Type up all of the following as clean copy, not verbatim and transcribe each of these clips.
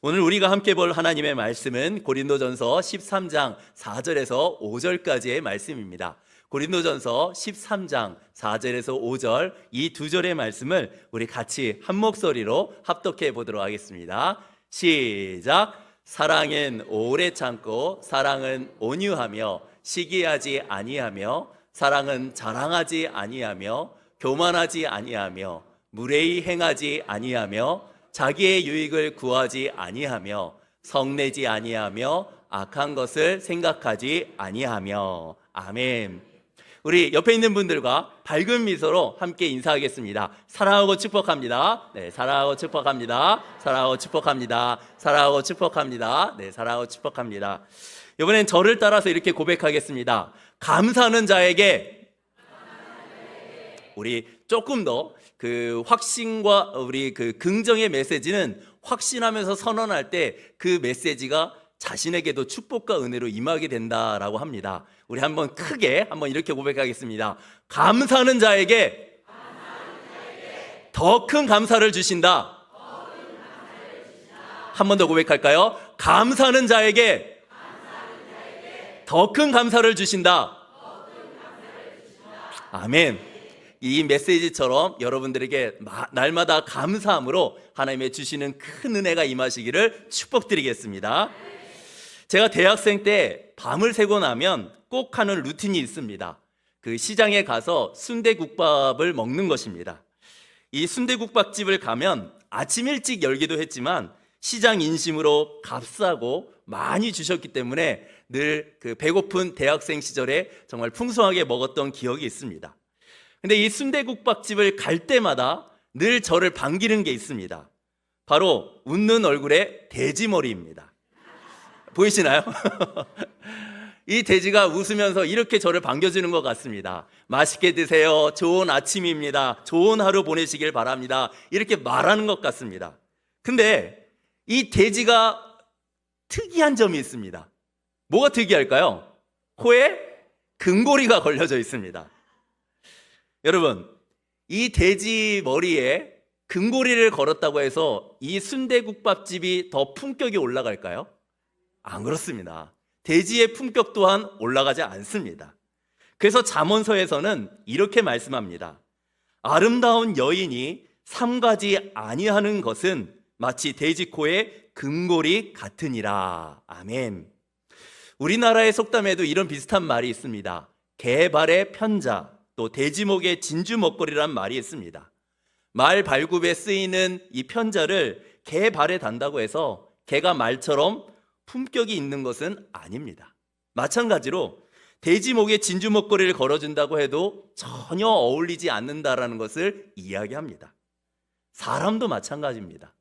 오늘 우리가 함께 볼 하나님의 말씀은 고린도전서 13장 4절에서 5절까지의 말씀입니다. 고린도전서 13장 4절에서 5절 이 두 절의 말씀을 우리 같이 한 목소리로 합독해 보도록 하겠습니다. 시작. 사랑은 오래 참고 사랑은 온유하며 시기하지 아니하며 사랑은 자랑하지 아니하며 교만하지 아니하며 무례히 행하지 아니하며 자기의 유익을 구하지 아니하며 성내지 아니하며 악한 것을 생각하지 아니하며. 아멘. 우리 옆에 있는 분들과 밝은 미소로 함께 인사하겠습니다. 사랑하고 축복합니다. 네, 사랑하고 축복합니다. 사랑하고 축복합니다. 사랑하고 축복합니다. 네, 사랑하고 축복합니다. 이번엔 저를 따라서 이렇게 고백하겠습니다. 감사하는 자에게 우리 조금 더 그 확신과 우리 그 긍정의 메시지는 확신하면서 선언할 때 그 메시지가 자신에게도 축복과 은혜로 임하게 된다라고 합니다. 우리 한번 크게 한번 이렇게 고백하겠습니다. 감사하는 자에게 더 큰 감사를 주신다. 한 번 더 고백할까요? 감사하는 자에게 더 큰 감사를 주신다. 아멘. 이 메시지처럼 여러분들에게 날마다 감사함으로 하나님의 주시는 큰 은혜가 임하시기를 축복드리겠습니다. 제가 대학생 때 밤을 새고 나면 꼭 하는 루틴이 있습니다. 그 시장에 가서 순대국밥을 먹는 것입니다. 이 순대국밥집을 가면 아침 일찍 열기도 했지만 시장 인심으로 값싸고 많이 주셨기 때문에 늘 그 배고픈 대학생 시절에 정말 풍성하게 먹었던 기억이 있습니다. 근데 이 순대국밥집을 갈 때마다 늘 저를 반기는 게 있습니다. 바로 웃는 얼굴의 돼지머리입니다. 보이시나요? 이 돼지가 웃으면서 이렇게 저를 반겨주는 것 같습니다. 맛있게 드세요. 좋은 아침입니다. 좋은 하루 보내시길 바랍니다. 이렇게 말하는 것 같습니다. 근데 이 돼지가 특이한 점이 있습니다. 뭐가 특이할까요? 코에 금고리가 걸려져 있습니다. 여러분, 이 돼지 머리에 금고리를 걸었다고 해서 이 순대국밥집이 더 품격이 올라갈까요? 안 그렇습니다. 돼지의 품격 또한 올라가지 않습니다. 그래서 잠언서에서는 이렇게 말씀합니다. 아름다운 여인이 삼가지 아니하는 것은 마치 돼지 코에 금고리 같으니라. 아멘. 우리나라의 속담에도 이런 비슷한 말이 있습니다. 개발의 편자, 또 돼지목의 진주 먹거리란 말이 있습니다. 말 발굽에 쓰이는 이 편자를 개 발에 단다고 해서 개가 말처럼 품격이 있는 것은 아닙니다. 마찬가지로 돼지목에 진주 먹거리를 걸어준다고 해도 전혀 어울리지 않는다라는 것을 이야기합니다. 사람도 마찬가지입니다.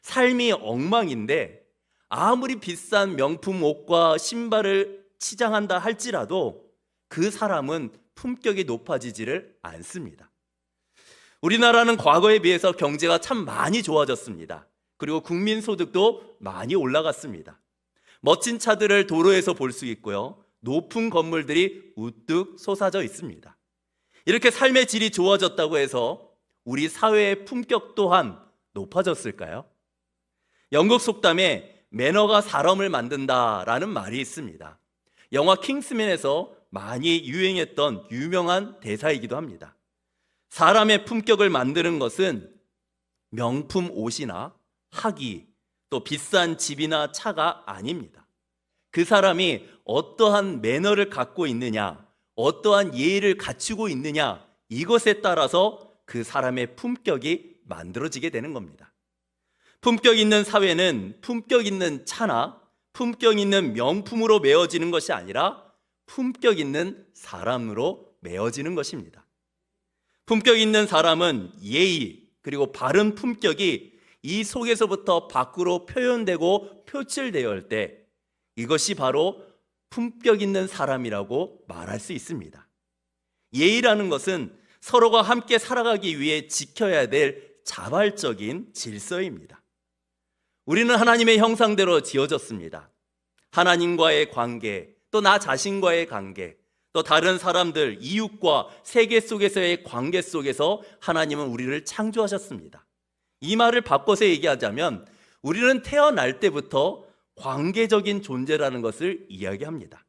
삶이 엉망인데 아무리 비싼 명품 옷과 신발을 치장한다 할지라도 그 사람은 품격이 높아지지를 않습니다. 우리나라는 과거에 비해서 경제가 참 많이 좋아졌습니다. 그리고 국민소득도 많이 올라갔습니다. 멋진 차들을 도로에서 볼 수 있고요. 높은 건물들이 우뚝 솟아져 있습니다. 이렇게 삶의 질이 좋아졌다고 해서 우리 사회의 품격 또한 높아졌을까요? 영국 속담에 매너가 사람을 만든다라는 말이 있습니다. 영화 킹스맨에서 많이 유행했던 유명한 대사이기도 합니다. 사람의 품격을 만드는 것은 명품 옷이나 학위, 또 비싼 집이나 차가 아닙니다. 그 사람이 어떠한 매너를 갖고 있느냐, 어떠한 예의를 갖추고 있느냐, 이것에 따라서 그 사람의 품격이 만들어지게 되는 겁니다. 품격 있는 사회는 품격 있는 차나 품격 있는 명품으로 메어지는 것이 아니라 품격 있는 사람으로 메어지는 것입니다. 품격 있는 사람은 예의 그리고 바른 품격이 이 속에서부터 밖으로 표현되고 표출되어 올 때 이것이 바로 품격 있는 사람이라고 말할 수 있습니다. 예의라는 것은 서로가 함께 살아가기 위해 지켜야 될 자발적인 질서입니다. 우리는 하나님의 형상대로 지어졌습니다. 하나님과의 관계, 또 나 자신과의 관계, 또 다른 사람들, 이웃과 세계 속에서의 관계 속에서 하나님은 우리를 창조하셨습니다. 이 말을 바꿔서 얘기하자면 우리는 태어날 때부터 관계적인 존재라는 것을 이야기합니다.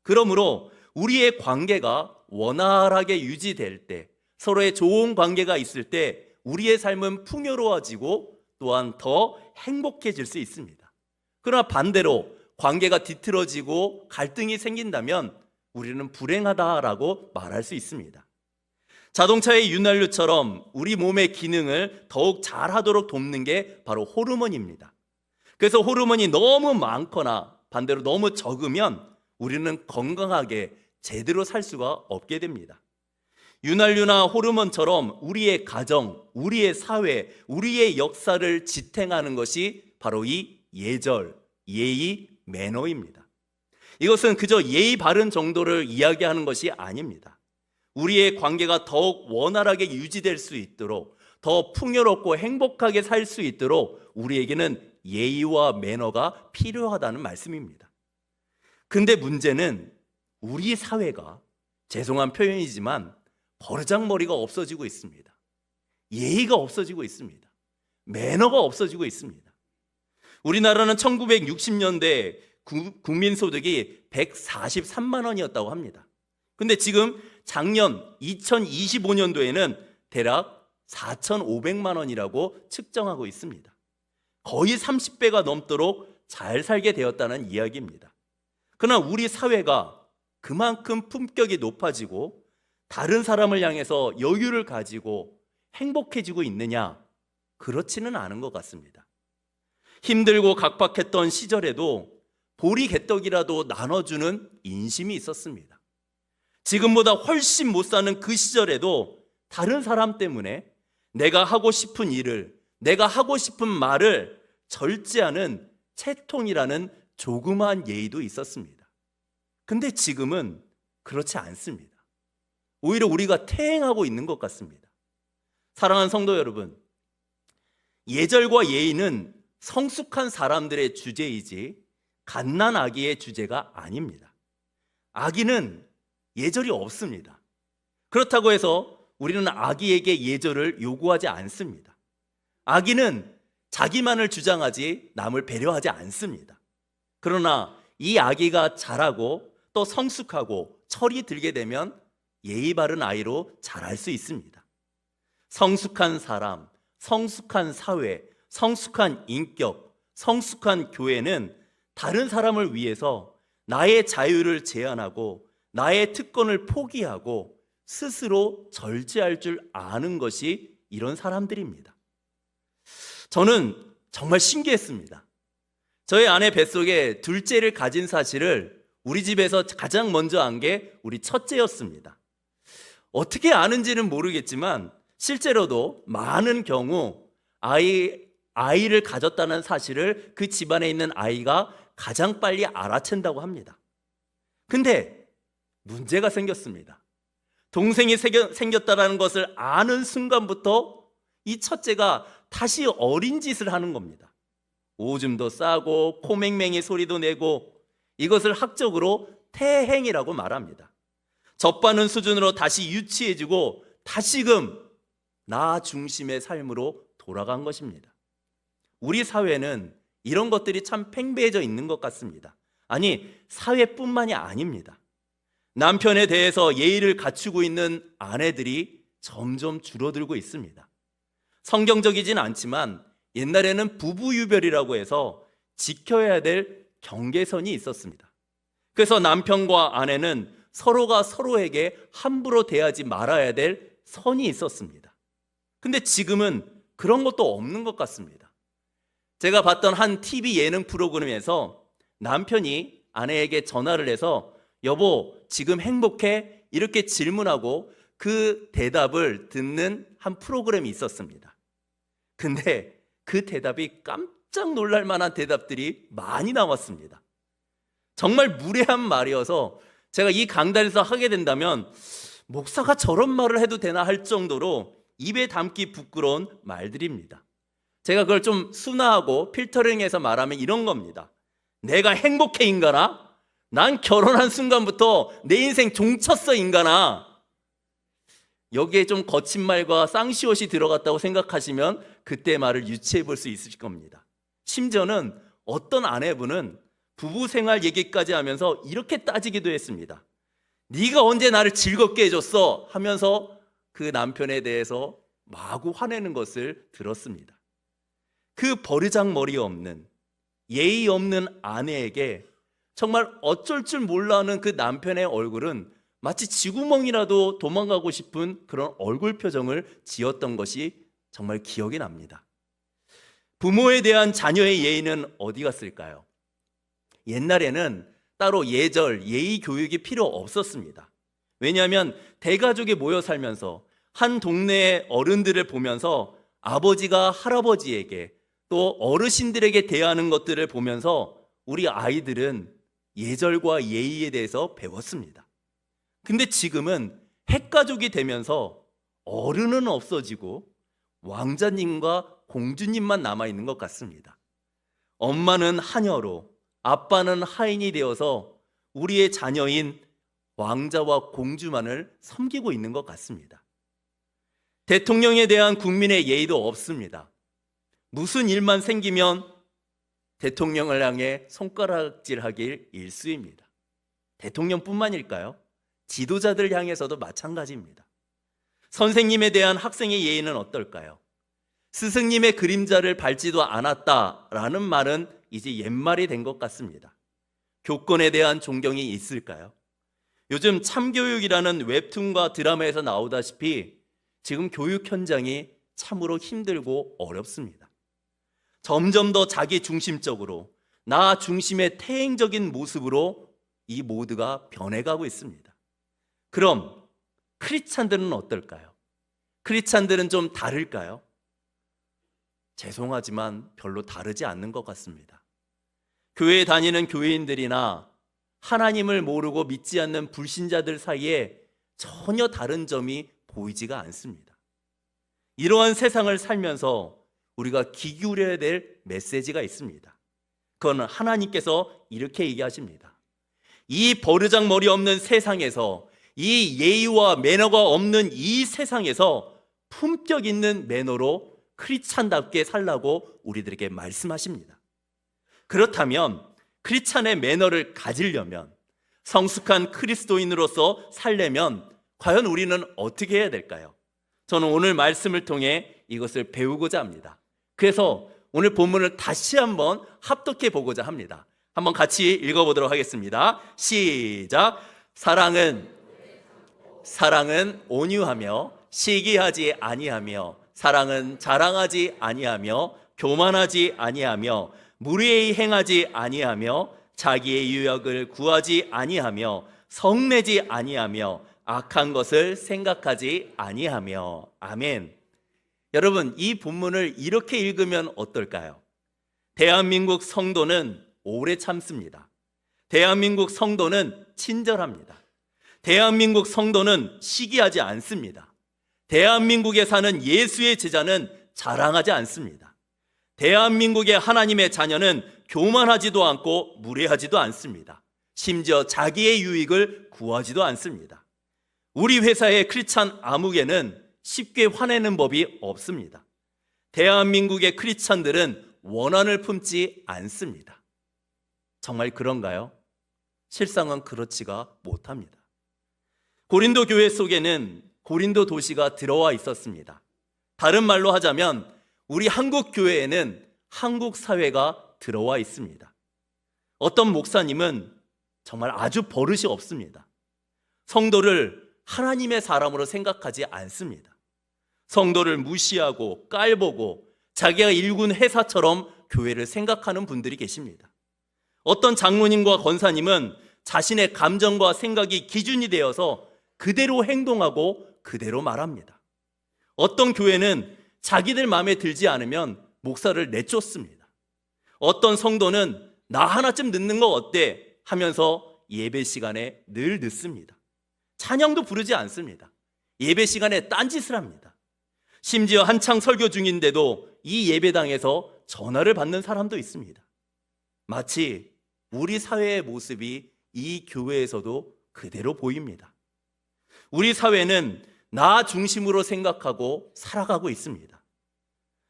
그러므로 우리의 관계가 원활하게 유지될 때, 서로의 좋은 관계가 있을 때 우리의 삶은 풍요로워지고 또한 더 행복해질 수 있습니다. 그러나 반대로 관계가 뒤틀어지고 갈등이 생긴다면 우리는 불행하다라고 말할 수 있습니다. 자동차의 윤활유처럼 우리 몸의 기능을 더욱 잘하도록 돕는 게 바로 호르몬입니다. 그래서 호르몬이 너무 많거나 반대로 너무 적으면 우리는 건강하게 제대로 살 수가 없게 됩니다. 윤활유나 호르몬처럼 우리의 가정, 우리의 사회, 우리의 역사를 지탱하는 것이 바로 이 예절, 예의, 매너입니다. 이것은 그저 예의 바른 정도를 이야기하는 것이 아닙니다. 우리의 관계가 더욱 원활하게 유지될 수 있도록, 더 풍요롭고 행복하게 살 수 있도록 우리에게는 예의와 매너가 필요하다는 말씀입니다. 근데 문제는 우리 사회가, 죄송한 표현이지만 버르장머리가 없어지고 있습니다. 예의가 없어지고 있습니다. 매너가 없어지고 있습니다. 우리나라는 1960년대 국민소득이 143만 원이었다고 합니다. 근데 지금 작년 2025년도에는 대략 4,500만 원이라고 측정하고 있습니다. 거의 30배가 넘도록 잘 살게 되었다는 이야기입니다. 그러나 우리 사회가 그만큼 품격이 높아지고 다른 사람을 향해서 여유를 가지고 행복해지고 있느냐? 그렇지는 않은 것 같습니다. 힘들고 각박했던 시절에도 보리개떡이라도 나눠주는 인심이 있었습니다. 지금보다 훨씬 못 사는 그 시절에도 다른 사람 때문에 내가 하고 싶은 일을, 내가 하고 싶은 말을 절제하는 채통이라는 조그마한 예의도 있었습니다. 근데 지금은 그렇지 않습니다. 오히려 우리가 퇴행하고 있는 것 같습니다. 사랑하는 성도 여러분, 예절과 예의는 성숙한 사람들의 주제이지 갓난아기의 주제가 아닙니다. 아기는 예절이 없습니다. 그렇다고 해서 우리는 아기에게 예절을 요구하지 않습니다. 아기는 자기만을 주장하지 남을 배려하지 않습니다. 그러나 이 아기가 자라고 또 성숙하고 철이 들게 되면 예의 바른 아이로 자랄 수 있습니다. 성숙한 사람, 성숙한 사회, 성숙한 인격, 성숙한 교회는 다른 사람을 위해서 나의 자유를 제한하고 나의 특권을 포기하고 스스로 절제할 줄 아는 것이 이런 사람들입니다. 저는 정말 신기했습니다. 저희 아내 뱃속에 둘째를 가진 사실을 우리 집에서 가장 먼저 안 게 우리 첫째였습니다. 어떻게 아는지는 모르겠지만 실제로도 많은 경우 아이를 가졌다는 사실을 그 집안에 있는 아이가 가장 빨리 알아챈다고 합니다. 근데 문제가 생겼습니다. 동생이 생겼다는 것을 아는 순간부터 이 첫째가 다시 어린 짓을 하는 겁니다. 오줌도 싸고 코맹맹이 소리도 내고 이것을 학적으로 태행이라고 말합니다. 젖바는 수준으로 다시 유치해지고 다시금 나 중심의 삶으로 돌아간 것입니다. 우리 사회는 이런 것들이 참 팽배해져 있는 것 같습니다. 아니, 사회뿐만이 아닙니다. 남편에 대해서 예의를 갖추고 있는 아내들이 점점 줄어들고 있습니다. 성경적이진 않지만 옛날에는 부부유별이라고 해서 지켜야 될 경계선이 있었습니다. 그래서 남편과 아내는 서로가 서로에게 함부로 대하지 말아야 될 선이 있었습니다. 근데 지금은 그런 것도 없는 것 같습니다. 제가 봤던 한 TV 예능 프로그램에서 남편이 아내에게 전화를 해서 여보, 지금 행복해? 이렇게 질문하고 그 대답을 듣는 한 프로그램이 있었습니다. 근데 그 대답이 깜짝 놀랄 만한 대답들이 많이 나왔습니다. 정말 무례한 말이어서 제가 이 강단에서 하게 된다면 목사가 저런 말을 해도 되나 할 정도로 입에 담기 부끄러운 말들입니다. 제가 그걸 좀 순화하고 필터링해서 말하면 이런 겁니다. 내가 행복해 인간아? 난 결혼한 순간부터 내 인생 종쳤어 인간아. 여기에 좀 거친 말과 쌍시옷이 들어갔다고 생각하시면 그때 말을 유추해 볼 수 있을 겁니다. 심지어는 어떤 아내분은 부부 생활 얘기까지 하면서 이렇게 따지기도 했습니다. 네가 언제 나를 즐겁게 해줬어? 하면서 그 남편에 대해서 마구 화내는 것을 들었습니다. 그 버르장머리 없는, 예의 없는 아내에게 정말 어쩔 줄 몰라 하는 그 남편의 얼굴은 마치 쥐구멍이라도 도망가고 싶은 그런 얼굴 표정을 지었던 것이 정말 기억이 납니다. 부모에 대한 자녀의 예의는 어디 갔을까요? 옛날에는 따로 예절, 예의 교육이 필요 없었습니다. 왜냐하면 대가족이 모여 살면서 한 동네의 어른들을 보면서 아버지가 할아버지에게 또 어르신들에게 대하는 것들을 보면서 우리 아이들은 예절과 예의에 대해서 배웠습니다. 근데 지금은 핵가족이 되면서 어른은 없어지고 왕자님과 공주님만 남아있는 것 같습니다. 엄마는 하녀로, 아빠는 하인이 되어서 우리의 자녀인 왕자와 공주만을 섬기고 있는 것 같습니다. 대통령에 대한 국민의 예의도 없습니다. 무슨 일만 생기면 대통령을 향해 손가락질하길 일쑤입니다. 대통령뿐만일까요? 지도자들 향해서도 마찬가지입니다. 선생님에 대한 학생의 예의는 어떨까요? 스승님의 그림자를 밟지도 않았다라는 말은 이제 옛말이 된 것 같습니다. 교권에 대한 존경이 있을까요? 요즘 참교육이라는 웹툰과 드라마에서 나오다시피 지금 교육 현장이 참으로 힘들고 어렵습니다. 점점 더 자기 중심적으로, 나 중심의 태행적인 모습으로 이 모두가 변해가고 있습니다. 그럼 크리스찬들은 어떨까요? 크리스찬들은 좀 다를까요? 죄송하지만 별로 다르지 않는 것 같습니다. 교회에 다니는 교회인들이나 하나님을 모르고 믿지 않는 불신자들 사이에 전혀 다른 점이 보이지가 않습니다. 이러한 세상을 살면서 우리가 귀 기울여야 될 메시지가 있습니다. 그건 하나님께서 이렇게 얘기하십니다. 이 버르장머리 없는 세상에서, 이 예의와 매너가 없는 이 세상에서 품격 있는 매너로 크리스찬답게 살라고 우리들에게 말씀하십니다. 그렇다면 크리스찬의 매너를 가지려면, 성숙한 그리스도인으로서 살려면 과연 우리는 어떻게 해야 될까요? 저는 오늘 말씀을 통해 이것을 배우고자 합니다. 그래서 오늘 본문을 다시 한번 합독해 보고자 합니다. 한번 같이 읽어보도록 하겠습니다. 시작. 사랑은 온유하며 시기하지 아니하며, 사랑은 자랑하지 아니하며 교만하지 아니하며 무례히 행하지 아니하며 자기의 유익을 구하지 아니하며 성내지 아니하며 악한 것을 생각하지 아니하며. 아멘. 여러분, 이 본문을 이렇게 읽으면 어떨까요? 대한민국 성도는 오래 참습니다. 대한민국 성도는 친절합니다. 대한민국 성도는 시기하지 않습니다. 대한민국에 사는 예수의 제자는 자랑하지 않습니다. 대한민국의 하나님의 자녀는 교만하지도 않고 무례하지도 않습니다. 심지어 자기의 유익을 구하지도 않습니다. 우리 회사의 크리스찬 아무개는 쉽게 화내는 법이 없습니다. 대한민국의 크리스찬들은 원한을 품지 않습니다. 정말 그런가요? 실상은 그렇지가 못합니다. 고린도 교회 속에는 고린도 도시가 들어와 있었습니다. 다른 말로 하자면 우리 한국 교회에는 한국 사회가 들어와 있습니다. 어떤 목사님은 정말 아주 버릇이 없습니다. 성도를 하나님의 사람으로 생각하지 않습니다. 성도를 무시하고 깔보고 자기가 일군 회사처럼 교회를 생각하는 분들이 계십니다. 어떤 장로님과 권사님은 자신의 감정과 생각이 기준이 되어서 그대로 행동하고 그대로 말합니다. 어떤 교회는 자기들 마음에 들지 않으면 목사를 내쫓습니다. 어떤 성도는 나 하나쯤 늦는 거 어때? 하면서 예배 시간에 늘 늦습니다. 찬양도 부르지 않습니다. 예배 시간에 딴짓을 합니다. 심지어 한창 설교 중인데도 이 예배당에서 전화를 받는 사람도 있습니다. 마치 우리 사회의 모습이 이 교회에서도 그대로 보입니다. 우리 사회는 나 중심으로 생각하고 살아가고 있습니다.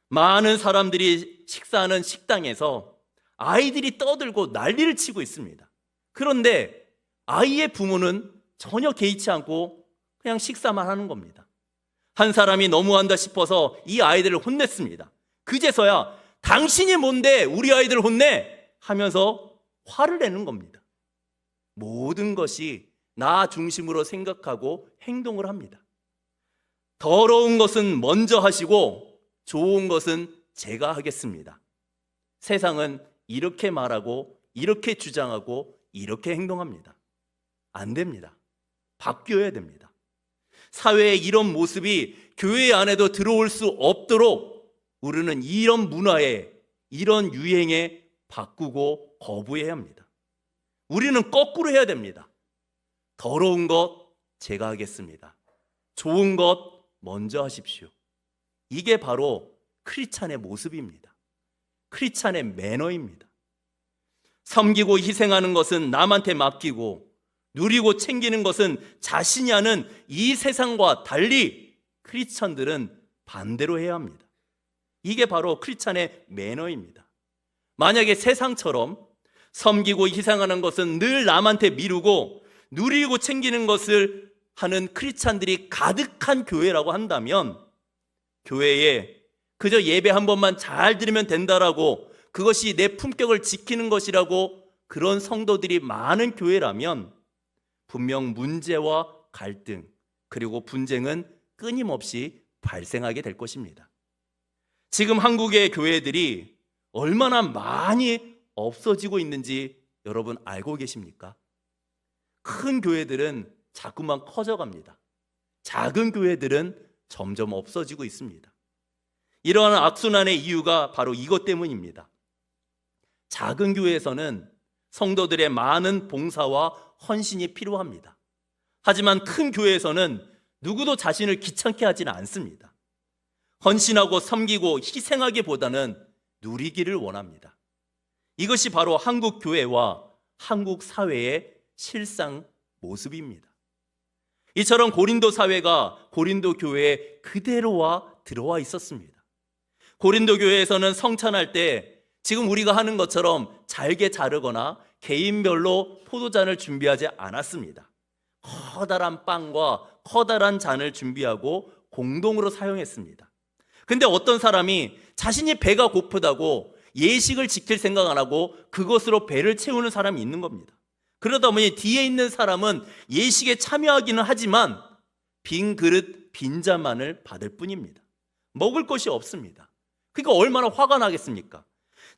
많은 사람들이 식사하는 식당에서 아이들이 떠들고 난리를 치고 있습니다. 그런데 아이의 부모는 전혀 개의치 않고 그냥 식사만 하는 겁니다. 한 사람이 너무한다 싶어서 이 아이들을 혼냈습니다. 그제서야 당신이 뭔데 우리 아이들을 혼내? 하면서 화를 내는 겁니다. 모든 것이 나 중심으로 생각하고 행동을 합니다. 더러운 것은 먼저 하시고 좋은 것은 제가 하겠습니다. 세상은 이렇게 말하고 이렇게 주장하고 이렇게 행동합니다. 안 됩니다. 바뀌어야 됩니다. 사회의 이런 모습이 교회 안에도 들어올 수 없도록 우리는 이런 문화에, 이런 유행에 바꾸고 거부해야 합니다. 우리는 거꾸로 해야 됩니다. 더러운 것 제가 하겠습니다. 좋은 것 먼저 하십시오. 이게 바로 크리스찬의 모습입니다. 크리스찬의 매너입니다. 섬기고 희생하는 것은 남한테 맡기고 누리고 챙기는 것은 자신이 하는 이 세상과 달리 크리스찬들은 반대로 해야 합니다. 이게 바로 크리스찬의 매너입니다. 만약에 세상처럼 섬기고 희생하는 것은 늘 남한테 미루고 누리고 챙기는 것을 하는 크리스찬들이 가득한 교회라고 한다면 교회에 그저 예배 한 번만 잘 드리면 된다라고 그것이 내 품격을 지키는 것이라고 그런 성도들이 많은 교회라면 분명 문제와 갈등 그리고 분쟁은 끊임없이 발생하게 될 것입니다. 지금 한국의 교회들이 얼마나 많이 없어지고 있는지 여러분 알고 계십니까? 큰 교회들은 자꾸만 커져갑니다. 작은 교회들은 점점 없어지고 있습니다. 이러한 악순환의 이유가 바로 이것 때문입니다. 작은 교회에서는 성도들의 많은 봉사와 헌신이 필요합니다. 하지만 큰 교회에서는 누구도 자신을 귀찮게 하지는 않습니다. 헌신하고 섬기고 희생하기보다는 누리기를 원합니다. 이것이 바로 한국 교회와 한국 사회의 실상 모습입니다. 이처럼 고린도 사회가 고린도 교회에 그대로와 들어와 있었습니다. 고린도 교회에서는 성찬할 때 지금 우리가 하는 것처럼 잘게 자르거나 개인별로 포도잔을 준비하지 않았습니다. 커다란 빵과 커다란 잔을 준비하고 공동으로 사용했습니다. 근데 어떤 사람이 자신이 배가 고프다고 예식을 지킬 생각 안 하고 그것으로 배를 채우는 사람이 있는 겁니다. 그러다 보니 뒤에 있는 사람은 예식에 참여하기는 하지만 빈 그릇, 빈 잔만을 받을 뿐입니다. 먹을 것이 없습니다. 그러니까 얼마나 화가 나겠습니까?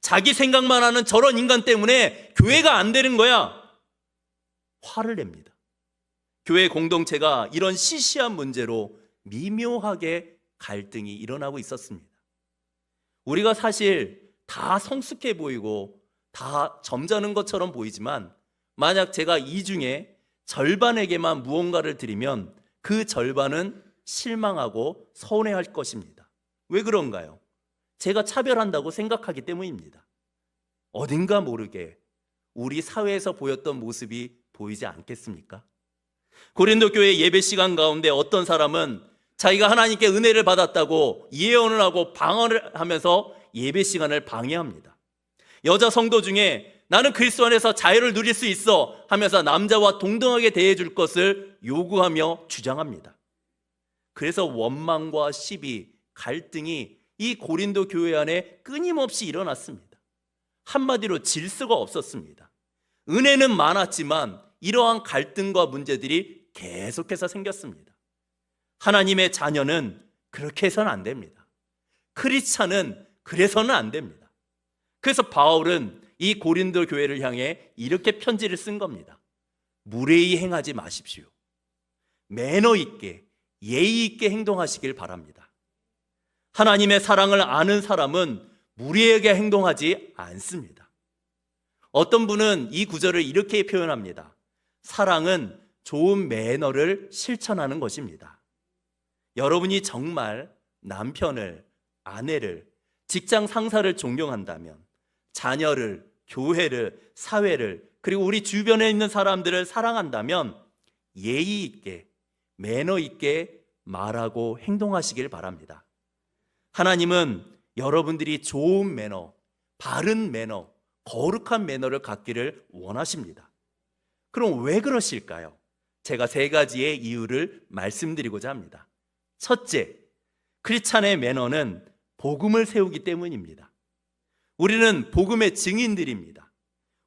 자기 생각만 하는 저런 인간 때문에 교회가 안 되는 거야. 화를 냅니다. 교회 공동체가 이런 시시한 문제로 미묘하게 갈등이 일어나고 있었습니다. 우리가 사실 다 성숙해 보이고 다 점잖은 것처럼 보이지만 만약 제가 이 중에 절반에게만 무언가를 드리면 그 절반은 실망하고 서운해할 것입니다. 왜 그런가요? 제가 차별한다고 생각하기 때문입니다. 어딘가 모르게 우리 사회에서 보였던 모습이 보이지 않겠습니까? 고린도 교회 예배 시간 가운데 어떤 사람은 자기가 하나님께 은혜를 받았다고 예언을 하고 방언을 하면서 예배 시간을 방해합니다. 여자 성도 중에 나는 그리스도 안에서 자유를 누릴 수 있어 하면서 남자와 동등하게 대해줄 것을 요구하며 주장합니다. 그래서 원망과 시비, 갈등이 이 고린도 교회 안에 끊임없이 일어났습니다. 한마디로 질서가 없었습니다. 은혜는 많았지만 이러한 갈등과 문제들이 계속해서 생겼습니다. 하나님의 자녀는 그렇게 해서는 안 됩니다. 크리스찬은 그래서는 안 됩니다. 그래서 바울은 이 고린도 교회를 향해 이렇게 편지를 쓴 겁니다. 무례히 행하지 마십시오. 매너 있게 예의 있게 행동하시길 바랍니다. 하나님의 사랑을 아는 사람은 무례하게 행동하지 않습니다. 어떤 분은 이 구절을 이렇게 표현합니다. 사랑은 좋은 매너를 실천하는 것입니다. 여러분이 정말 남편을, 아내를, 직장 상사를 존경한다면 자녀를, 교회를, 사회를, 그리고 우리 주변에 있는 사람들을 사랑한다면 예의 있게, 매너 있게 말하고 행동하시길 바랍니다. 하나님은 여러분들이 좋은 매너, 바른 매너, 거룩한 매너를 갖기를 원하십니다. 그럼 왜 그러실까요? 제가 세 가지의 이유를 말씀드리고자 합니다. 첫째, 크리스찬의 매너는 복음을 세우기 때문입니다. 우리는 복음의 증인들입니다.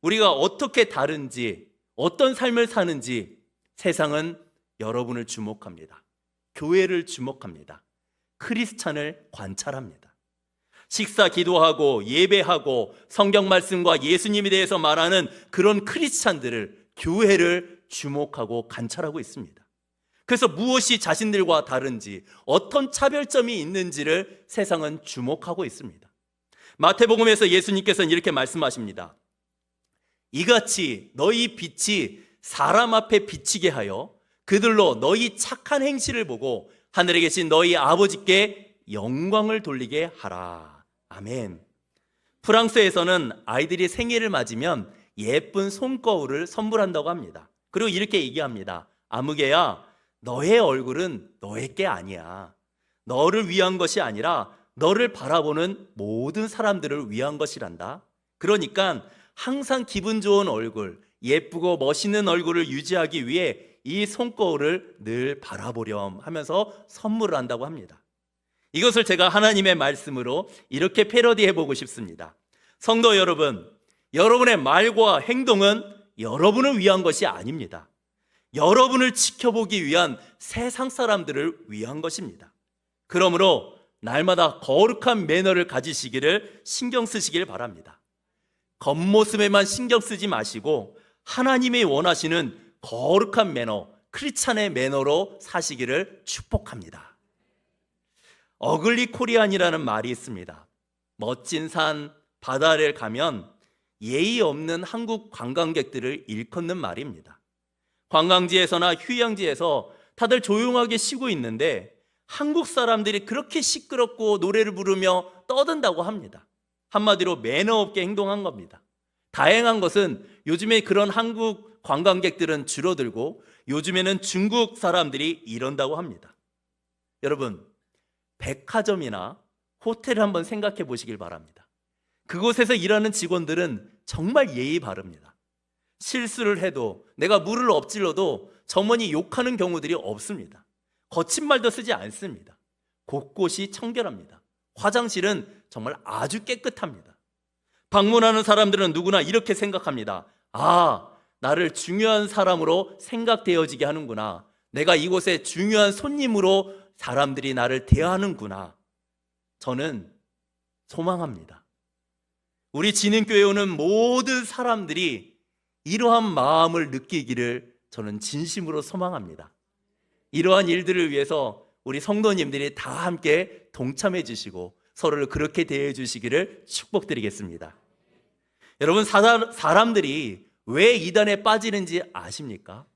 우리가 어떻게 다른지, 어떤 삶을 사는지 세상은 여러분을 주목합니다. 교회를 주목합니다. 크리스찬을 관찰합니다. 식사 기도하고 예배하고 성경 말씀과 예수님에 대해서 말하는 그런 크리스찬들을, 교회를 주목하고 관찰하고 있습니다. 그래서 무엇이 자신들과 다른지, 어떤 차별점이 있는지를 세상은 주목하고 있습니다. 마태복음에서 예수님께서는 이렇게 말씀하십니다. 이같이 너희 빛이 사람 앞에 비치게 하여 그들로 너희 착한 행실을 보고 하늘에 계신 너희 아버지께 영광을 돌리게 하라. 아멘. 프랑스에서는 아이들이 생일을 맞으면 예쁜 손거울을 선물한다고 합니다. 그리고 이렇게 얘기합니다. 아무개야, 너의 얼굴은 너의 게 아니야. 너를 위한 것이 아니라 너를 바라보는 모든 사람들을 위한 것이란다. 그러니까 항상 기분 좋은 얼굴, 예쁘고 멋있는 얼굴을 유지하기 위해 이 손거울을 늘 바라보렴 하면서 선물을 한다고 합니다. 이것을 제가 하나님의 말씀으로 이렇게 패러디해 보고 싶습니다. 성도 여러분, 여러분의 말과 행동은 여러분을 위한 것이 아닙니다. 여러분을 지켜보기 위한 세상 사람들을 위한 것입니다. 그러므로 날마다 거룩한 매너를 가지시기를 신경 쓰시길 바랍니다. 겉모습에만 신경 쓰지 마시고 하나님이 원하시는 거룩한 매너, 크리스찬의 매너로 사시기를 축복합니다. 어글리 코리안이라는 말이 있습니다. 멋진 산, 바다를 가면 예의 없는 한국 관광객들을 일컫는 말입니다. 관광지에서나 휴양지에서 다들 조용하게 쉬고 있는데 한국 사람들이 그렇게 시끄럽고 노래를 부르며 떠든다고 합니다. 한마디로 매너 없게 행동한 겁니다. 다행한 것은 요즘에 그런 한국 관광객들은 줄어들고 요즘에는 중국 사람들이 이런다고 합니다. 여러분, 백화점이나 호텔을 한번 생각해 보시길 바랍니다. 그곳에서 일하는 직원들은 정말 예의 바릅니다. 실수를 해도, 내가 물을 엎질러도 점원이 욕하는 경우들이 없습니다. 거친 말도 쓰지 않습니다. 곳곳이 청결합니다. 화장실은 정말 아주 깨끗합니다. 방문하는 사람들은 누구나 이렇게 생각합니다. 아, 나를 중요한 사람으로 생각되어지게 하는구나. 내가 이곳에 중요한 손님으로 사람들이 나를 대하는구나. 저는 소망합니다. 우리 진흥교회 오는 모든 사람들이 이러한 마음을 느끼기를 저는 진심으로 소망합니다. 이러한 일들을 위해서 우리 성도님들이 다 함께 동참해 주시고 서로를 그렇게 대해 주시기를 축복드리겠습니다. 여러분, 사람들이 왜 이단에 빠지는지 아십니까?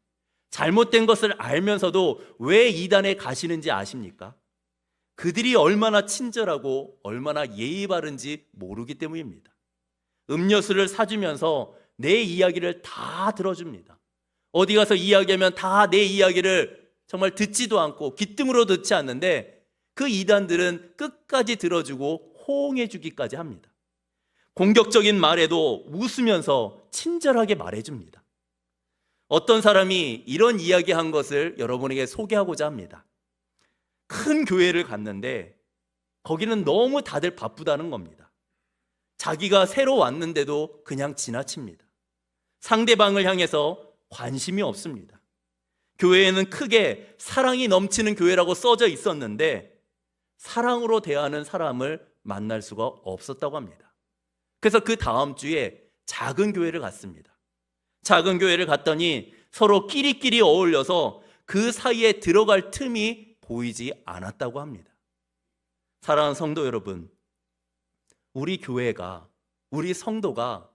잘못된 것을 알면서도 왜 이단에 가시는지 아십니까? 그들이 얼마나 친절하고 얼마나 예의 바른지 모르기 때문입니다. 음료수를 사주면서 내 이야기를 다 들어줍니다. 어디 가서 이야기하면 다 내 이야기를 정말 듣지도 않고 귀등으로 듣지 않는데 그 이단들은 끝까지 들어주고 호응해 주기까지 합니다. 공격적인 말에도 웃으면서 친절하게 말해줍니다. 어떤 사람이 이런 이야기한 것을 여러분에게 소개하고자 합니다. 큰 교회를 갔는데 거기는 너무 다들 바쁘다는 겁니다. 자기가 새로 왔는데도 그냥 지나칩니다. 상대방을 향해서 관심이 없습니다. 교회에는 크게 사랑이 넘치는 교회라고 써져 있었는데 사랑으로 대하는 사람을 만날 수가 없었다고 합니다. 그래서 그 다음 주에 작은 교회를 갔습니다. 작은 교회를 갔더니 서로 끼리끼리 어울려서 그 사이에 들어갈 틈이 보이지 않았다고 합니다. 사랑하는 성도 여러분, 우리 교회가, 우리 성도가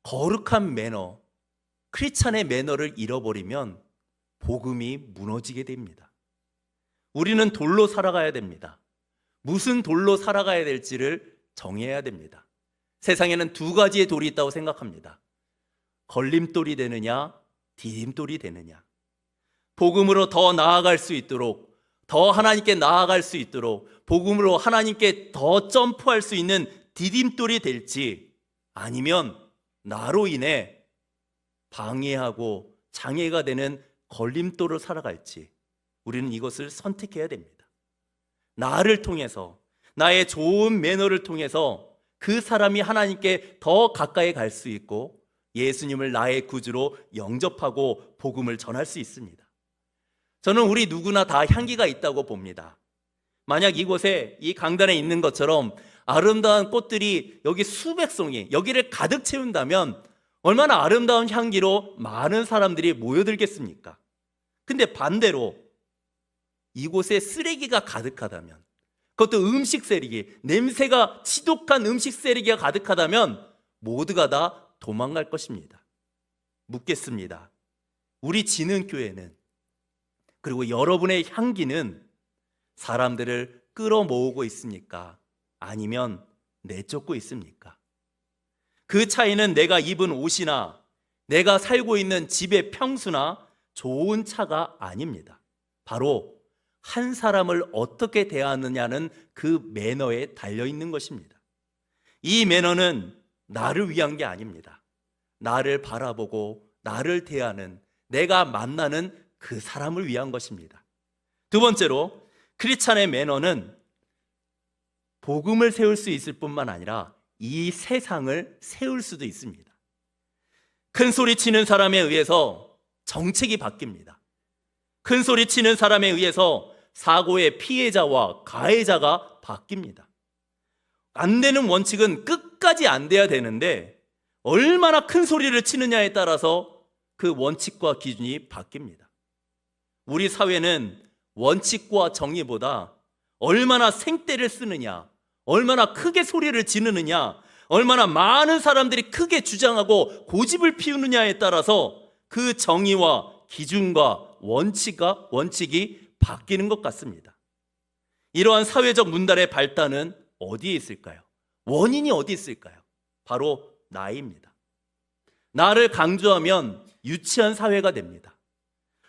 거룩한 매너, 크리스찬의 매너를 잃어버리면 복음이 무너지게 됩니다. 우리는 돌로 살아가야 됩니다. 무슨 돌로 살아가야 될지를 정해야 됩니다. 세상에는 두 가지의 돌이 있다고 생각합니다. 걸림돌이 되느냐, 디딤돌이 되느냐. 복음으로 더 나아갈 수 있도록, 더 하나님께 나아갈 수 있도록 복음으로 하나님께 더 점프할 수 있는 디딤돌이 될지, 아니면 나로 인해 방해하고 장애가 되는 걸림돌을 살아갈지, 우리는 이것을 선택해야 됩니다. 나를 통해서, 나의 좋은 매너를 통해서 그 사람이 하나님께 더 가까이 갈 수 있고 예수님을 나의 구주로 영접하고 복음을 전할 수 있습니다. 저는 우리 누구나 다 향기가 있다고 봅니다. 만약 이곳에, 이 강단에 있는 것처럼 아름다운 꽃들이 여기 수백 송이, 여기를 가득 채운다면 얼마나 아름다운 향기로 많은 사람들이 모여들겠습니까? 근데 반대로 이곳에 쓰레기가 가득하다면, 그것도 음식 쓰레기, 냄새가 지독한 음식 쓰레기가 가득하다면 모두가 다 도망갈 것입니다. 묻겠습니다. 우리 진흥교회는, 그리고 여러분의 향기는 사람들을 끌어모으고 있습니까? 아니면 내쫓고 있습니까? 그 차이는 내가 입은 옷이나 내가 살고 있는 집의 평수나 좋은 차가 아닙니다. 바로 한 사람을 어떻게 대하느냐는 그 매너에 달려있는 것입니다. 이 매너는 나를 위한 게 아닙니다. 나를 바라보고 나를 대하는, 내가 만나는 그 사람을 위한 것입니다. 두 번째로, 크리스찬의 매너는 복음을 세울 수 있을 뿐만 아니라 이 세상을 세울 수도 있습니다. 큰 소리 치는 사람에 의해서 정책이 바뀝니다. 큰 소리 치는 사람에 의해서 사고의 피해자와 가해자가 바뀝니다. 안 되는 원칙은 끝까지 안 돼야 되는데 얼마나 큰 소리를 치느냐에 따라서 그 원칙과 기준이 바뀝니다. 우리 사회는 원칙과 정의보다 얼마나 생떼를 쓰느냐, 얼마나 크게 소리를 지르느냐, 얼마나 많은 사람들이 크게 주장하고 고집을 피우느냐에 따라서 그 정의와 기준과 원칙이 바뀌는 것 같습니다. 이러한 사회적 문달의 발단은 어디에 있을까요? 원인이 어디 있을까요? 바로 나입니다. 나를 강조하면 유치한 사회가 됩니다.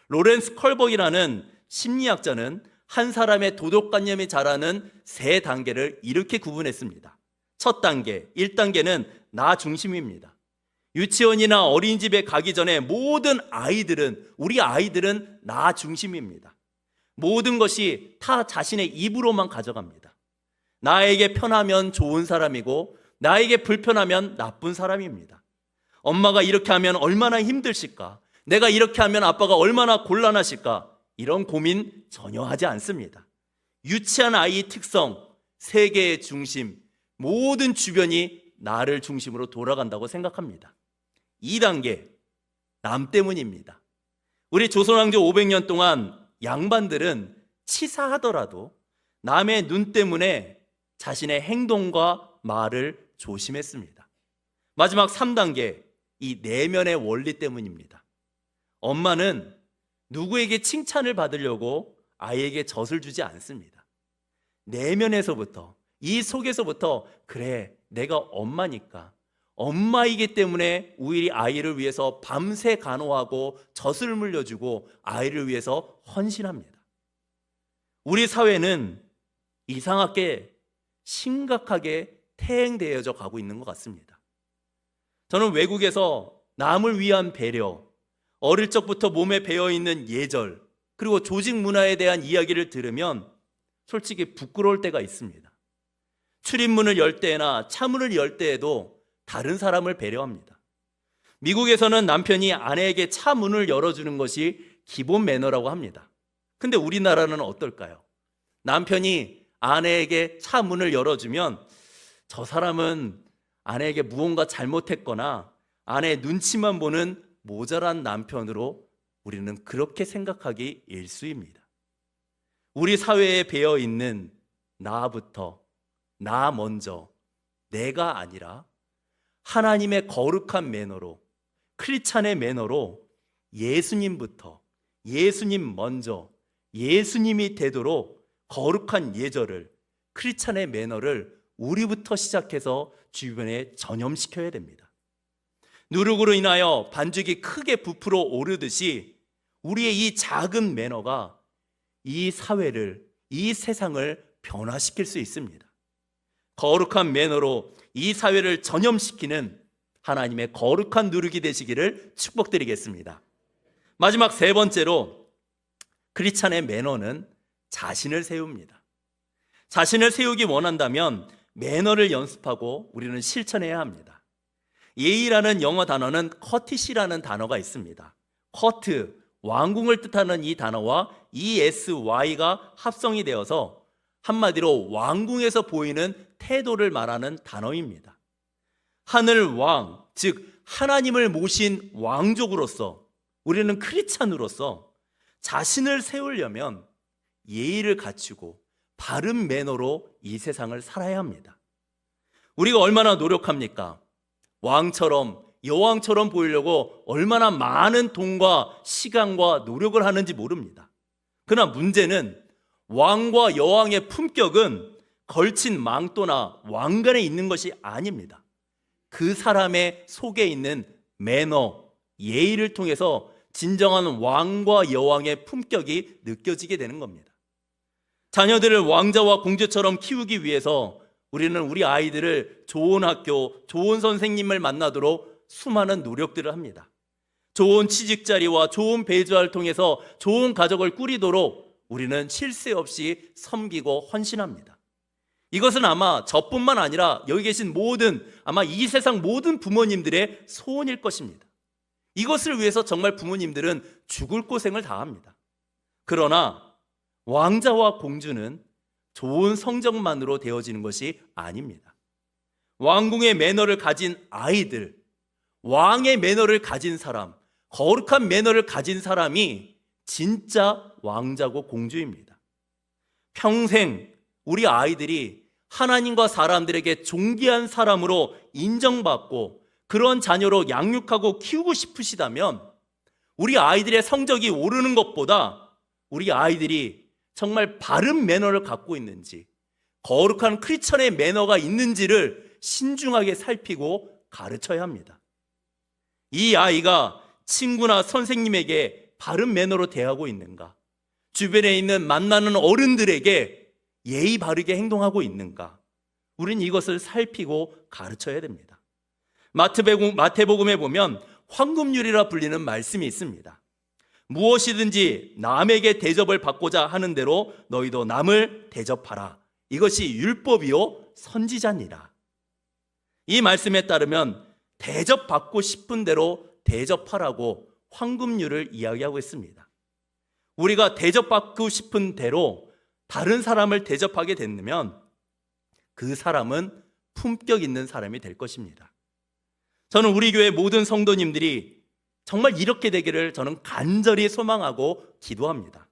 로렌스 컬벅이라는 심리학자는 한 사람의 도덕관념이 자라는 세 단계를 이렇게 구분했습니다. 첫 단계, 1단계는 나 중심입니다. 유치원이나 어린이집에 가기 전에 모든 아이들은, 우리 아이들은 나 중심입니다. 모든 것이 타 자신의 입으로만 가져갑니다. 나에게 편하면 좋은 사람이고 나에게 불편하면 나쁜 사람입니다. 엄마가 이렇게 하면 얼마나 힘드실까? 내가 이렇게 하면 아빠가 얼마나 곤란하실까? 이런 고민 전혀 하지 않습니다. 유치한 아이의 특성, 세계의 중심, 모든 주변이 나를 중심으로 돌아간다고 생각합니다. 2단계, 남 때문입니다. 우리 조선왕조 500년 동안 양반들은 치사하더라도 남의 눈 때문에 자신의 행동과 말을 조심했습니다. 마지막 3단계, 이 내면의 원리 때문입니다. 엄마는 누구에게 칭찬을 받으려고 아이에게 젖을 주지 않습니다. 내면에서부터, 이 속에서부터, 그래, 내가 엄마니까, 엄마이기 때문에 우리 아이를 위해서 밤새 간호하고 젖을 물려주고 아이를 위해서 헌신합니다. 우리 사회는 이상하게 심각하게 퇴행되어져 가고 있는 것 같습니다. 저는 외국에서 남을 위한 배려, 어릴 적부터 몸에 배어있는 예절, 그리고 조직 문화에 대한 이야기를 들으면 솔직히 부끄러울 때가 있습니다. 출입문을 열 때나 차문을 열 때에도 다른 사람을 배려합니다. 미국에서는 남편이 아내에게 차 문을 열어주는 것이 기본 매너라고 합니다. 근데 우리나라는 어떨까요? 남편이 아내에게 차 문을 열어주면 저 사람은 아내에게 무언가 잘못했거나 아내의 눈치만 보는 모자란 남편으로 우리는 그렇게 생각하기 일쑤입니다. 우리 사회에 배어 있는 나부터, 나 먼저, 내가 아니라 하나님의 거룩한 매너로, 크리스찬의 매너로 예수님부터, 예수님 먼저, 예수님이 되도록 거룩한 예절을, 크리스찬의 매너를 우리부터 시작해서 주변에 전염시켜야 됩니다. 누룩으로 인하여 반죽이 크게 부풀어 오르듯이 우리의 이 작은 매너가 이 사회를, 이 세상을 변화시킬 수 있습니다. 거룩한 매너로 이 사회를 전염시키는 하나님의 거룩한 누룩이 되시기를 축복드리겠습니다. 마지막 세 번째로, 크리스찬의 매너는 자신을 세웁니다. 자신을 세우기 원한다면 매너를 연습하고 우리는 실천해야 합니다. 예의라는 영어 단어는 커티시라는 단어가 있습니다. 커트, 왕궁을 뜻하는 이 단어와 ESY가 합성이 되어서 한마디로 왕궁에서 보이는 태도를 말하는 단어입니다. 하늘 왕, 즉 하나님을 모신 왕족으로서, 우리는 크리스찬으로서 자신을 세우려면 예의를 갖추고 바른 매너로 이 세상을 살아야 합니다. 우리가 얼마나 노력합니까? 왕처럼, 여왕처럼 보이려고 얼마나 많은 돈과 시간과 노력을 하는지 모릅니다. 그러나 문제는 왕과 여왕의 품격은 걸친 망토나 왕관에 있는 것이 아닙니다. 그 사람의 속에 있는 매너, 예의를 통해서 진정한 왕과 여왕의 품격이 느껴지게 되는 겁니다. 자녀들을 왕자와 공주처럼 키우기 위해서 우리는 우리 아이들을 좋은 학교, 좋은 선생님을 만나도록 수많은 노력들을 합니다. 좋은 취직자리와 좋은 배우자를 통해서 좋은 가족을 꾸리도록 우리는 쉴 새 없이 섬기고 헌신합니다. 이것은 아마 저뿐만 아니라 여기 계신 모든, 아마 이 세상 모든 부모님들의 소원일 것입니다. 이것을 위해서 정말 부모님들은 죽을 고생을 다합니다. 그러나 왕자와 공주는 좋은 성적만으로 되어지는 것이 아닙니다. 왕궁의 매너를 가진 아이들, 왕의 매너를 가진 사람, 거룩한 매너를 가진 사람이 진짜 왕자고 공주입니다. 평생 우리 아이들이 하나님과 사람들에게 존귀한 사람으로 인정받고 그런 자녀로 양육하고 키우고 싶으시다면 우리 아이들의 성적이 오르는 것보다 우리 아이들이 정말 바른 매너를 갖고 있는지, 거룩한 크리스천의 매너가 있는지를 신중하게 살피고 가르쳐야 합니다. 이 아이가 친구나 선생님에게 바른 매너로 대하고 있는가? 주변에 있는 만나는 어른들에게 예의 바르게 행동하고 있는가? 우린 이것을 살피고 가르쳐야 됩니다. 마태복음에 보면 황금률이라 불리는 말씀이 있습니다. 무엇이든지 남에게 대접을 받고자 하는 대로 너희도 남을 대접하라. 이것이 율법이요 선지자니라. 이 말씀에 따르면 대접받고 싶은 대로 대접하라고 황금률을 이야기하고 있습니다. 우리가 대접받고 싶은 대로 다른 사람을 대접하게 되면 그 사람은 품격 있는 사람이 될 것입니다. 저는 우리 교회 모든 성도님들이 정말 이렇게 되기를 저는 간절히 소망하고 기도합니다.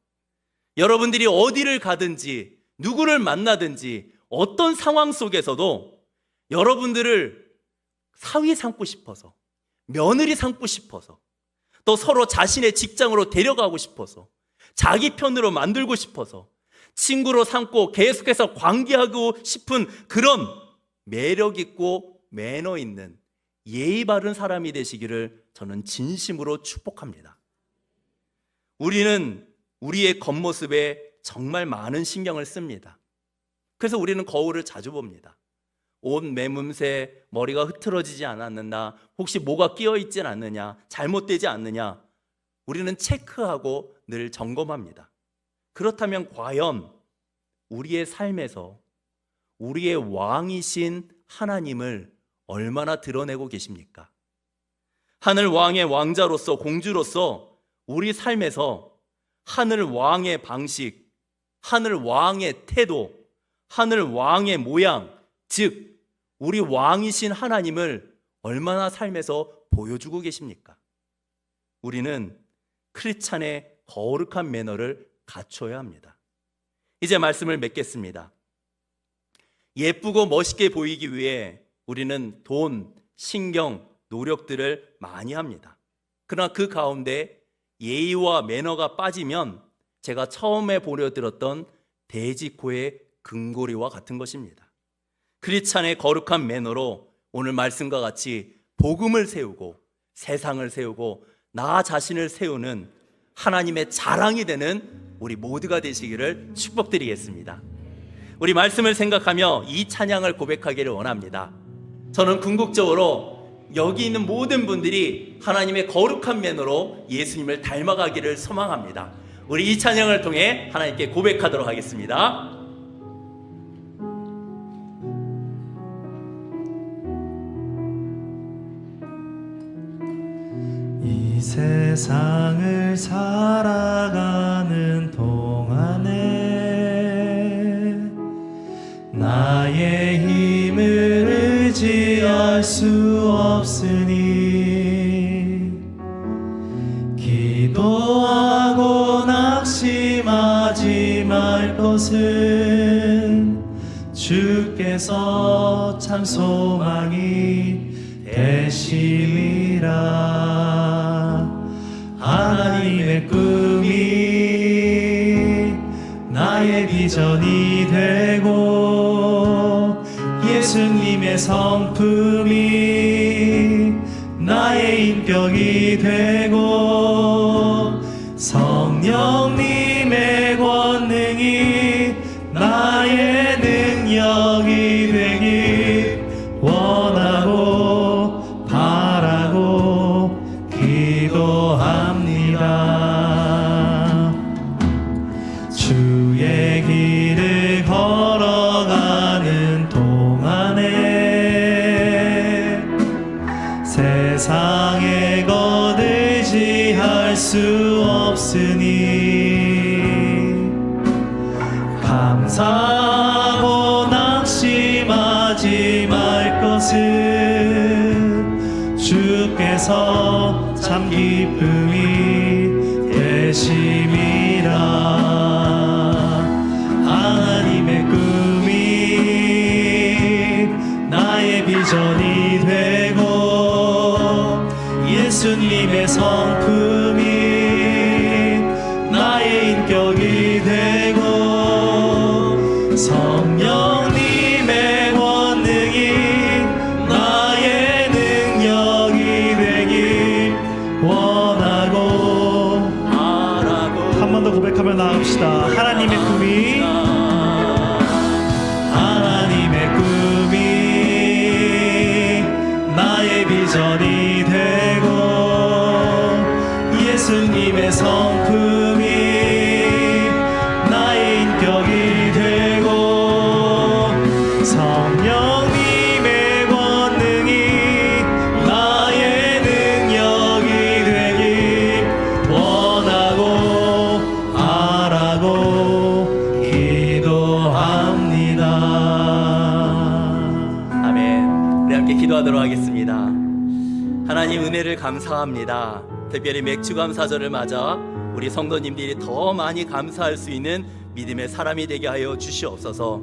여러분들이 어디를 가든지 누구를 만나든지 어떤 상황 속에서도 여러분들을 사위 삼고 싶어서, 며느리 삼고 싶어서, 또 서로 자신의 직장으로 데려가고 싶어서, 자기 편으로 만들고 싶어서, 친구로 삼고 계속해서 관계하고 싶은 그런 매력 있고 매너 있는 예의 바른 사람이 되시기를 저는 진심으로 축복합니다. 우리는 우리의 겉모습에 정말 많은 신경을 씁니다. 그래서 우리는 거울을 자주 봅니다. 옷 매문새, 머리가 흐트러지지 않았느냐, 혹시 뭐가 끼어있지 않느냐, 잘못되지 않느냐, 우리는 체크하고 늘 점검합니다. 그렇다면 과연 우리의 삶에서 우리의 왕이신 하나님을 얼마나 드러내고 계십니까? 하늘 왕의 왕자로서, 공주로서 우리 삶에서 하늘 왕의 방식, 하늘 왕의 태도, 하늘 왕의 모양, 즉 우리 왕이신 하나님을 얼마나 삶에서 보여주고 계십니까? 우리는 크리스찬의 거룩한 매너를 갖춰야 합니다. 이제 말씀을 맺겠습니다. 예쁘고 멋있게 보이기 위해 우리는 돈, 신경, 노력들을 많이 합니다. 그러나 그 가운데 예의와 매너가 빠지면 제가 처음에 보여드렸던 돼지코의 금고리와 같은 것입니다. 크리스찬의 거룩한 매너로 오늘 말씀과 같이 복음을 세우고 세상을 세우고 나 자신을 세우는 하나님의 자랑이 되는 우리 모두가 되시기를 축복드리겠습니다. 우리 말씀을 생각하며 이 찬양을 고백하기를 원합니다. 저는 궁극적으로 여기 있는 모든 분들이 하나님의 거룩한 면으로 예수님을 닮아가기를 소망합니다. 우리 이 찬양을 통해 하나님께 고백하도록 하겠습니다. 이 세상을 살아가는 동안에 나의 힘을 의지할 수 없으니 기도하고 낙심하지 말 것은 주께서 참 소망이 되심이라. 하나님의 꿈이 나의 비전이 되고 예수님의 성품이 나의 인격이 되고 성령님의 권능이 나의 능력이 되길 원하고 바라고 기도합니다. 주의 길을 걸어가는 동안에 세상의 것 의지할 수 없으니 감사하고 낙심하지 말 것은 주께서 참 기쁨이 되심이라. 하나님의 꿈이 나의 비전이 되고 예수님의 성품이 나의 인격이 되고 성령님의 권능이 나의 능력이 되길 원하고 바라고. 한 번 더 고백하며 나갑시다. 하나님의 꿈이 나의 비전이 되고 예수님의 성품이 나의 인격이 되고 성령님의 권능이 나의 능력이 되길 원하고 바라고 기도합니다. 아멘. 우리 함께 기도하도록 하겠습니다. 하나님, 은혜를 감사합니다. 특별히 맥주감사절을 맞아 우리 성도님들이 더 많이 감사할 수 있는 믿음의 사람이 되게 하여 주시옵소서.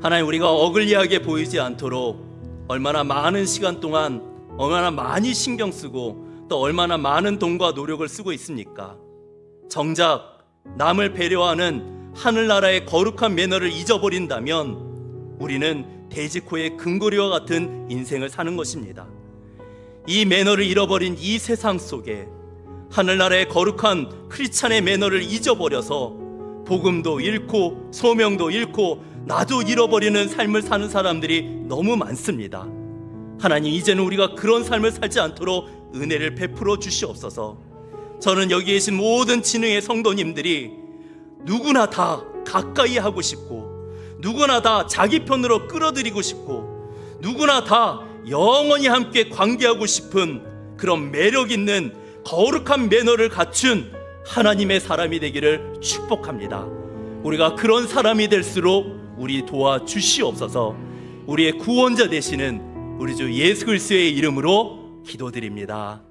하나님, 우리가 어글리하게 보이지 않도록 얼마나 많은 시간 동안 얼마나 많이 신경 쓰고 또 얼마나 많은 돈과 노력을 쓰고 있습니까? 정작 남을 배려하는 하늘나라의 거룩한 매너를 잊어버린다면 우리는 돼지코의 금고리와 같은 인생을 사는 것입니다. 이 매너를 잃어버린 이 세상 속에 하늘나라의 거룩한 크리스찬의 매너를 잊어버려서 복음도 잃고 소명도 잃고 나도 잃어버리는 삶을 사는 사람들이 너무 많습니다. 하나님, 이제는 우리가 그런 삶을 살지 않도록 은혜를 베풀어 주시옵소서. 저는 여기 계신 모든 진흥의 성도님들이 누구나 다 가까이 하고 싶고 누구나 다 자기 편으로 끌어들이고 싶고 누구나 다 영원히 함께 관계하고 싶은 그런 매력 있는 거룩한 매너를 갖춘 하나님의 사람이 되기를 축복합니다. 우리가 그런 사람이 될수록 우리 도와주시옵소서. 우리의 구원자 되시는 우리 주 예수 그리스도의 이름으로 기도드립니다.